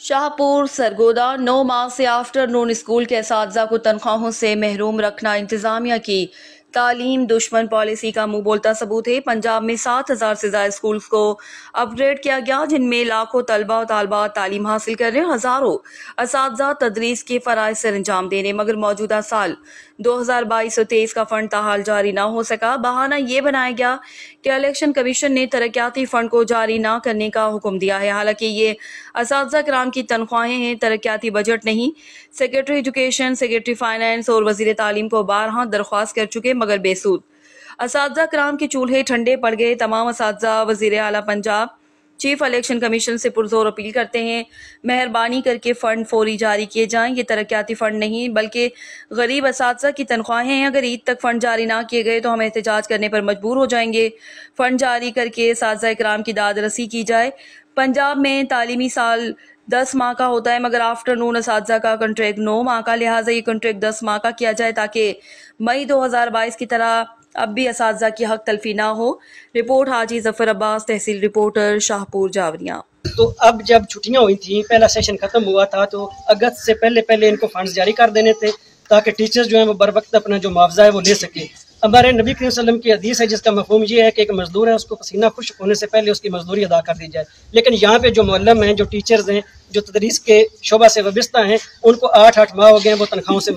शाहपुर सरगोदा 9 माह से afternoon school के असातिज़ा को तनख्वाहों से महरूम रखना इंतजामिया की तालीम दुश्मन पॉलिसी का मुंह बोलता सबूत है। पंजाब में 7,000 से ज्यादा स्कूल्स को अपग्रेड किया गया, जिनमें लाखों तलबा और तालिबात तालीम हासिल कर रहे हैं। हजारों असातिज़ा तदरीस के फराइज सर अंजाम दे रहे, मगर मौजूदा साल 2022 और 23 का फंड ताहाल जारी ना हो सका। बहाना ये बनाया गया कि इलेक्शन कमीशन ने तरक्याती फंड को जारी ना करने का हुक्म दिया है। हालांकि ये असातिज़ा कराम की तनख्वाहें हैं, तरक्याती बजट नहीं। सेक्रेटरी एजुकेशन, सेक्रेटरी फाइनेंस और वजीर तालीम को बारहा दरख्वास्त कर चुके, मगर बेसूद। असातिज़ा कराम के चूल्हे ठंडे पड़ गए। तमाम असातिज़ा वजीर आला पंजाब चीफ इलेक्शन कमीशन से पुरजोर अपील करते हैं, मेहरबानी करके फंड फौरी जारी किए जाएं। ये तरक्याती फंड नहीं बल्कि गरीब असातिज़ा की तनख्वाहें हैं। अगर ईद तक फंड जारी ना किए गए तो हम एहतजाज करने पर मजबूर हो जाएंगे। फंड जारी करके असातिज़ा कराम की दाद रसी की जाए। पंजाब में तालीमी साल 10 माह का होता है, मगर आफ्टरनून असातिज़ा का कॉन्ट्रैक्ट 9 माह का, लिहाजा ये कॉन्ट्रैक्ट 10 माह का किया जाए ताकि मई 2022 की तरह अब भी असातिज़ा की हक तलफी ना हो। रिपोर्ट हाजी जफर अब्बास, तहसील रिपोर्टर, शाहपुर जावरियां। तो अब जब छुट्टियां हुई थी, पहला सेशन खत्म हुआ था, तो अगस्त से पहले इनको फंड्स जारी कर देने थे ताकि टीचर्स जो हैं वो बर वक्त अपना जो मुआवजा है वो ले सके। हमारे नबी करीम सल्लल्लाहु अलैहि वसल्लम की हदीस है जिसका मफहूम ये है कि एक मजदूर है, उसको पसीना खुश्क होने से पहले उसकी मजदूरी अदा कर दी जाए। लेकिन यहाँ पे जो मुअल्लिम हैं, जो टीचर्स हैं, जो तदरीस के शोबा से वाबस्ता हैं, उनको 8 माह हो गए हैं वो तनख्वाहों से